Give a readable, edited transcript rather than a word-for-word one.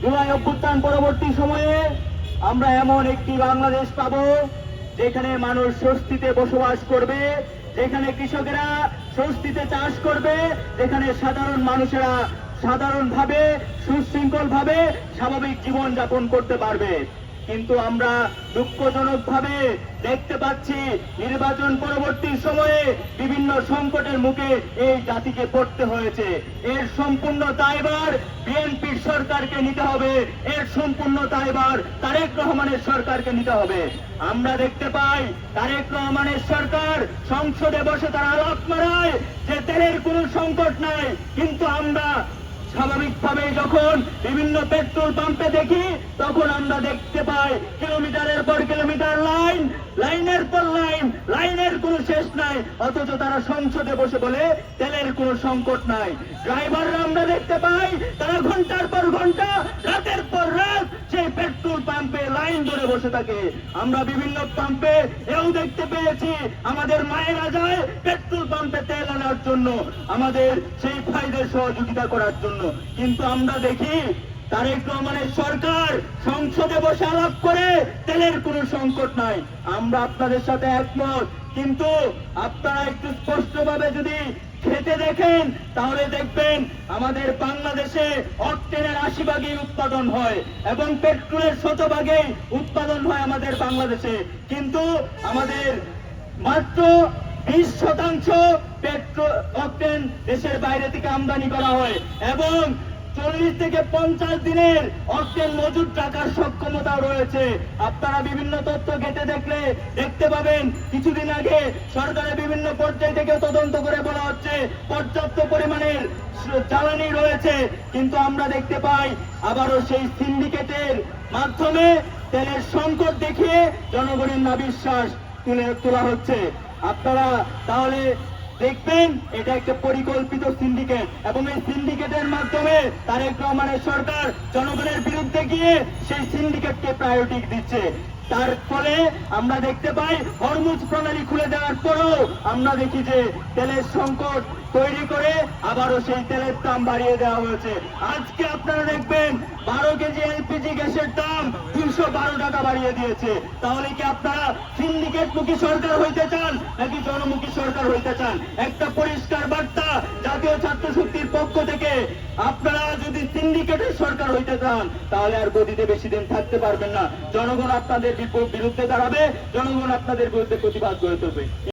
জুলাই অভ্যুত্থান পরবর্তী সময়ে আমরা এমন একটি বাংলাদেশ পাব যেখানে মানুষ স্বস্তিতে বসবাস করবে, যেখানে কৃষকেরা স্বস্তিতে চাষ করবে, যেখানে সাধারণ মানুষেরা সাধারণভাবে সুশৃঙ্খলভাবে স্বাভাবিক জীবন যাপন করতে পারবে। কিন্তু আমরা দুঃখজনকভাবে দেখতে পাচ্ছি নির্বাচন পরবর্তী সময়ে বিভিন্ন সংকটের মুখে এই জাতিকে পড়তে হয়েছে। এর সম্পূর্ণ দায়ভার বিএনপির সরকারকে নিতে হবে, এর সম্পূর্ণ দায়ভার তারেক রহমানের সরকারকে নিতে হবে। আমরা দেখতে পাই তারেক রহমানের সরকার সংসদে বসে তারা আলাপ মারায় যে তেলের কোনো সংকট নাই, কিন্তু আমরা স্বাভাবিকভাবে যখন বিভিন্ন পেট্রোল পাম্পে দেখি তখন আমরা দেখতে পাই কিলোমিটারের পর কিলোমিটার লাইন, লাইনের পর লাইন, লাইনের কোনো শেষ নাই, অথচ তারা সংসদে বসে বলে তেলের কোনো সংকট নাই। ড্রাইভাররা আমরা দেখতে পাই তারা ঘন্টার পর ঘন্টা, রাতের পর রাত সেই পেট্রোল পাম্পে লাইন ধরে বসে থাকে। আমরা বিভিন্ন পাম্পে এও দেখতে পেয়েছি আমাদের মায়েরা যায় পেট্রোল পাম্পে তেল আনার জন্য, আমাদের সেই ভাইদের সহযোগিতা করার জন্য। কিন্তু আমরা দেখি তারেক রহমানের সরকার সংসদে বসে আলাপ করে তেলের কোনো সংকট নাই। আমরা আপনাদের সাথে একমত, কিন্তু আপনারা একটু স্পষ্টভাবে যদি খেতে দেখেন তাহলে দেখবেন আমাদের বাংলাদেশে অক্টেনের 80% উৎপাদন হয় এবং পেট্রোলের 100% উৎপাদন হয় আমাদের বাংলাদেশে, কিন্তু আমাদের মাত্র 20% পেট্রোল অক্টেন দেশের বাইরে থেকে আমদানি করা হয় এবং 40 থেকে 50 দিনের অক্টেন মজুদ রাখার সক্ষমতা রয়েছে। আপনারা বিভিন্ন তথ্য ঘেঁটে দেখলে দেখতে পাবেন কিছুদিন আগে সরকারের বিভিন্ন পর্যায় থেকে তদন্ত করে বলা হচ্ছে পর্যাপ্ত পরিমাণের জ্বালানি রয়েছে, কিন্তু আমরা দেখতে পাই আবারও সেই সিন্ডিকেটের মাধ্যমে তেলের সংকট দেখিয়ে জনগণের নাবিশ্বাস তোলা হচ্ছে। আপনারা তাহলে দেখবেন এটা একটা পরিকল্পিত সিন্ডিকেট এবং এই সিন্ডিকেটের মাধ্যমে তারেক রহমানের সরকার জনগণের বিরুদ্ধে গিয়ে সেই সিন্ডিকেটকে প্রায়োরিটি দিচ্ছে। তার ফলে আমরা দেখতে পাই হরমুজ প্রণালী খুলে দেওয়ার পরেও আমরা দেখি যে তেলের সংকট তৈরি করে আবারও সেই তেলের দাম বাড়িয়ে দেওয়া হয়েছে। আজকে আপনারা দেখবেন 12 কেজি এলপিজি গ্যাসের দাম 212 টাকা বাড়িয়ে দিয়েছে। তাহলে কি আপনারা সিন্ডিকেটমুখী সরকার হইতে চান নাকি জনমুখী সরকার হইতে চান? একটা পরিষ্কার বার্তা জাতীয় ছাত্র শক্তির পক্ষ থেকে, আপনারা যদি সিন্ডিকেটের সরকার হইতে চান তাহলে আর গদিতে বেশি দিন থাকতে পারবেন না। জনগণ আপনাদের বিরুদ্ধে দাঁড়াবে, জনগণ আপনাদের বিরুদ্ধে প্রতিবাদ গড়ে তুলবে।